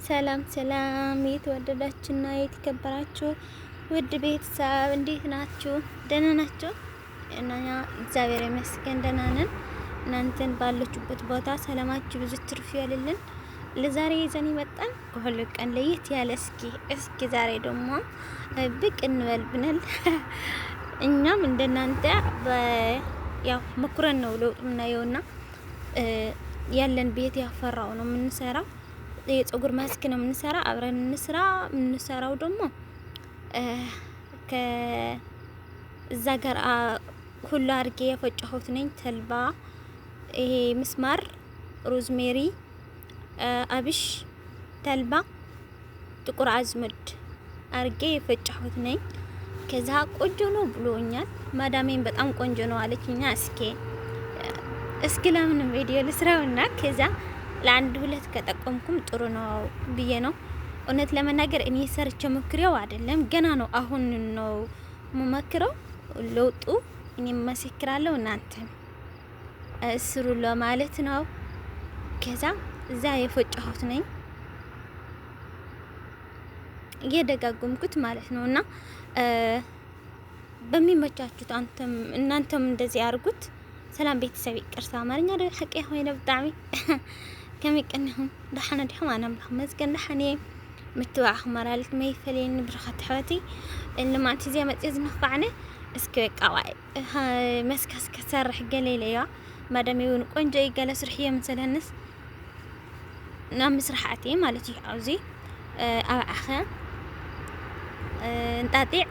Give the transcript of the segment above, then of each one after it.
ሰላም ሰላም የተወደዳችሁና የተከበራችሁ ውድ ቤተሰብ እንዴት ናችሁ? ደህና ናችሁ? እና እግዚአብሔር ይመስገን ደህና ነን። እናንተን ባላችሁበት ቦታ ሰላማችሁ ብዙ ትርፍ ይበልልን። ለዛሬ ይዘን መጣን ከሁሉ ቀን ለየት ያለ እስኪ ዛሬ ደግሞ ብቅ እንበል ብንል እኛም እንደናንተ ያው መኩረን ነው ለውጥ የምናየውና ያለን ቤት ያፈራው ነው የምንሰራው። የፀጉር ማስክ ነው የምንሰራ። አብረን እንስራ። የምንሰራው ደግሞ ከዛ ጋር ሁሉ አርጌ የፈጨሁት ነኝ። ተልባ፣ ይሄ ምስማር፣ ሮዝሜሪ፣ አብሽ፣ ተልባ፣ ጥቁር አዝሙድ አርጌ የፈጨሁት ነኝ። ከዛ ቆንጆ ነው ብሎኛል። ማዳሜን በጣም ቆንጆ ነው አለችኛ። እስኪ ለምን ቪዲዮ ልስራውና ከዛ ለአንድ ሁለት ከጠቀምኩም ጥሩ ነው ብዬ ነው። እውነት ለመናገር እኔ ሰርቼ ሞክሬው አይደለም ገና ነው። አሁን ነው መመክረው ለውጡ እኔ መሰክራለሁ። እናንተ ስሩ ለማለት ነው። ከዛ እዛ የፈጨሁት ነኝ እየደጋገምኩት ማለት ነውና በሚመቻችሁት እናንተም እንደዚህ አድርጉት። ሰላም ቤተሰብ ይቅርታ አማርኛ ደግሞ ሐቂ ሆይነ በጣም ከመቀነهم دحنا دحما انا مزقن دحني متوعه مرالك ما يفلين برخت حوتي اللي ما انت زي ما تزن نخبعنا اسكي قواي مسكس كسرح قليليا مادام يكون قنجه يقال سرحيه من سلهنس نام مسرحاتي مالتي عاوزي اخا انطاطيع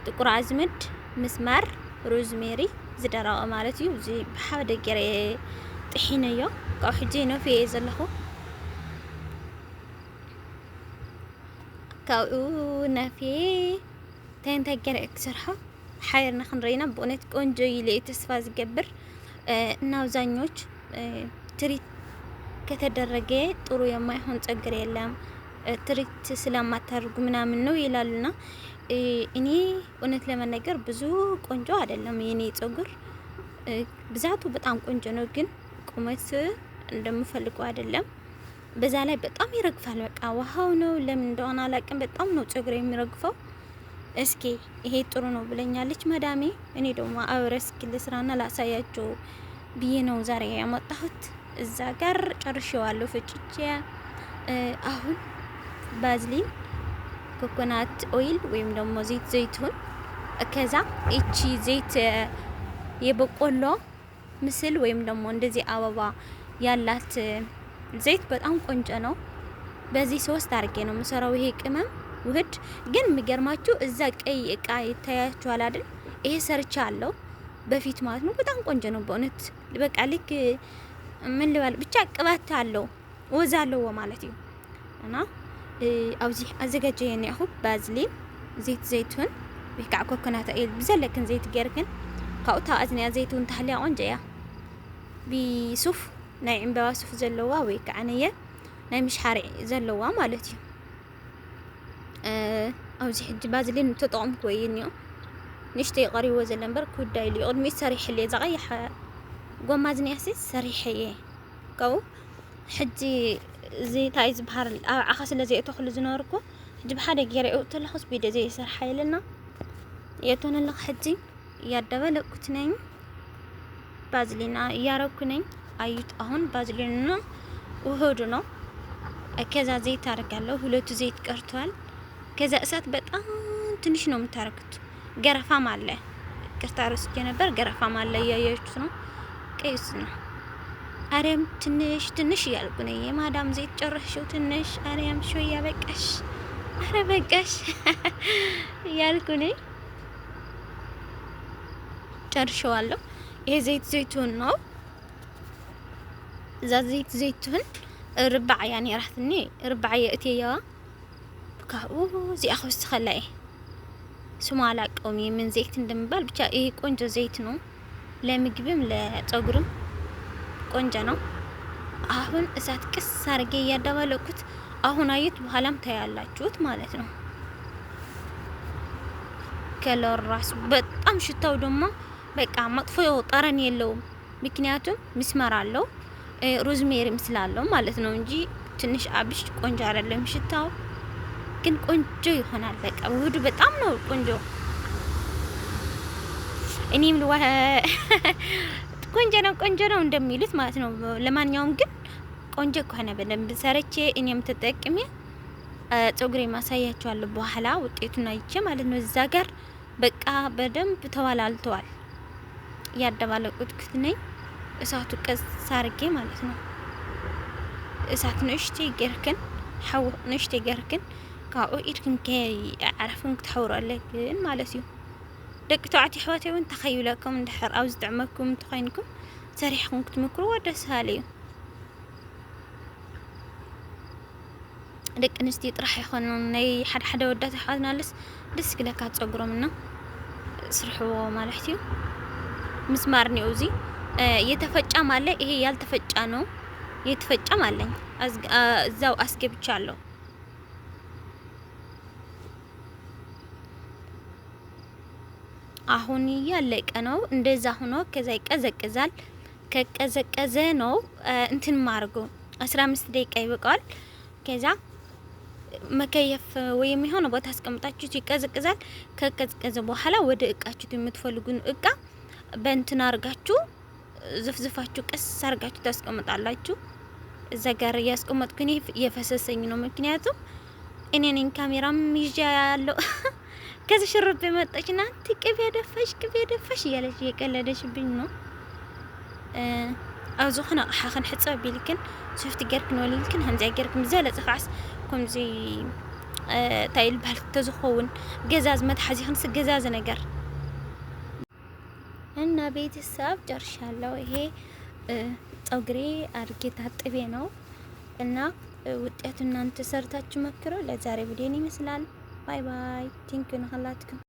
ጥቁር አዝሙድ ምስማር ሮዝሜሪ ዝደራው مالتي زي بحاول ገሬ ጥሒነዮ ቃው ሕጂ ነው في ዘለኹ ካኡ ነፊ ተንተገረ እክሰርሖ ሓይርና ክንረይና በእውነት ቆንጆ ይለ ተስፋ ዝገብር እና አብዛኞች ትሪት ከተደረገ ጥሩ የማይሆን ጸግር የለም ትሪት ስለማታርጉ ምናምን ነው ይላሉና እኔ እውነት ለመናገር ብዙ ቆንጆ አይደለም የኔ ጸጉር ብዛቱ በጣም ቆንጆ ነው ግን ቁመት እንደምፈልገው አይደለም። በዛ ላይ በጣም ይረግፋል። በቃ ውሃው ነው ለምን እንደሆነ አላውቅም። በጣም ነው ጸጉር የሚረግፈው። እስኪ ይሄ ጥሩ ነው ብለኛለች ማዳሜ። እኔ ደግሞ አብረን እስኪ ልስራና ላሳያቸው ብዬ ነው ዛሬ ያመጣሁት። እዛ ጋር ጨርሼዋለሁ ፈጭቼ። አሁን ባዝሊን ኮኮናት ኦይል ወይም ደግሞ ዘይቱን ከዛ እቺ ዘይት የበቆሎ ምስል ወይም ደግሞ እንደዚህ አበባ ያላት ዘይት በጣም ቆንጆ ነው። በዚህ 3 አርጌ ነው የምሰራው። ይሄ ቅመም ውህድ ግን የሚገርማችሁ እዛ ቀይ እቃ ይታያችኋል አይደል? ይሄ ሰርቻለሁ በፊት ማለት ነው። በጣም ቆንጆ ነው በእውነት በቃ ልክ ምን ልበል ብቻ ቅባት አለው ወዝ አለው ማለት ነው። እና አውዚ አዘጋጀ የኔ አሁን ባዝሊን ዘይቱን በቃ ኮኮናት ኦይል ብዘለክን ዘይት ገርክን ካውታ አዝኒያ ዘይቱን ታህሊያ ቆንጆያ بصف نايم بواسف زلوا ويكعنيه نايم مش حارق زلوا مالتي او زي حج بازلين تطعم كوينيو نشتي قري وزلنبر كوداي لي قدمي سريح اللي زغيح قوم مازني اساس سريحيه كو حجي زي تايز بحر اخس الذي تاخذ زنوركو حج بحاله غيري او تلخص بيد زي سرحاي لنا يتون لك حجي يدبلقت نين ባዝሊና ያረኩ ነኝ። አዩት አሁን ባዝሊና ውህዱ ነው። ከዛ ዘይት አርጋለሁ። ሁለቱ ዘይት ቀርቷል። ከዛ እሳት በጣም ትንሽ ነው የምታረኩት። ገረፋም አለ ቅርታርስ ነበር ገረፋም አለ ያያችሁት ነው። ቀይስ ነው አሪያም ትንሽ ያልኩ ነኝ። የማዳም ዘይት ጨረሽው ትንሽ አሪያም ሾያ በቃሽ አረ በቃሽ ያልኩ ነኝ። ጨርሼዋለሁ። ይሄ ዘይቱን ነው። እዛ ዘይቱን ربع يعني راحتني ربع يأتيها كاو زي أخو استخلاي سمالك أمي من زيت እንደምባል ብቻ ይሄ ቆንጆ ዘይት ነው። ለምግብም ለፀጉርም ቆንጆ ነው። አሁን እሳት ቅስ አርጌ ያደባለኩት አሁን አዩት በኋላም ታያላችሁት ማለት ነው። ከለር ራስ በጣም ሽታው ደግሞ በቃ መጥፎ ጠረን የለውም። ምክንያቱም ምስማር አለው ሮዝሜሪም ስላለው ማለት ነው እንጂ ትንሽ አብሽ ቆንጆ አይደለም ሽታው ግን ቆንጆ ይሆናል። በቃ ውህዱ በጣም ነው ቆንጆ። እኔም ቆንጆ ነው እንደሚሉት ማለት ነው። ለማንኛውም ግን ቆንጆ ከሆነ በደንብ ሰርቼ እኔም ተጠቅሜ ጸጉሬ ማሳያቸዋለሁ በኋላ ውጤቱን አይቼ ማለት ነው። እዛ ጋር በቃ በደንብ ተዋላልተዋል። ያደባለቁት ነኝ እሳቱ ቀስ አርጌ ማለት ነው። እሳት ነሽቲ ገርክን حو نشتي جركن كاو إيركن كي عرفون كتحوروا لكن مالسيو دك تعطي حواتي وانت تخيلكم دحر أو زدعمكم تخينكم سريحكم كتمكروا ودس هاليو دك نستي طرح يخونون ني حد ودات حادنا لس كده كات صقروا منا سرحوا مالحتيو مسمارني اوزي يتفجع ماله إيه يالتفجع نو يتفجع مالين እዛው አስገብቻለሁ። አሁን ያለቀ ነው። እንደዛ ሆኖ ከዛ ይቀዘቅዛል። ከቀዘቀዘ ነው እንትን ማርጎ 15 ደቂቃ ይበቃል። ከዛ መከየፍ ወይም የሆነ ቦታ አስቀምጣችሁ ይቀዘቅዛል። ከቀዘቀዘ በኋላ ወደ እቃችሁ የምትፈልጉን እቃ በእንትን አርጋችሁ ዝፍዝፋችሁ ቀስ አርጋችሁ ታስቀምጣላችሁ። እዛ ጋር ያስቀመጥኩኝ የፈሰሰኝ ነው። ምክንያቱም እኔ ነኝ ካሜራም ይዤ ያለው ከዚህ ሽሩብ መጣችና ቅቤ ደፋሽ እያለች የቀለደሽብኝ ነው። አውዞخنا حخن حصه بيلكن شفت جركن وليلكن هم زي جركن زله صفعس كم زي تايل بالك تزخون جزاز متحزي خمس جزاز ነገር እና ቤተሰብ ጨርሻለሁ። ይሄ ጸጉሬ አርጌ ታጥቤ ነው እና ውጤቱን እናንተ ሰርታችሁ መክሩ። ለዛሬ ቪዲዮ ይመስላል። ባይ ባይ ቲንክ ዩ ነኸላትኩም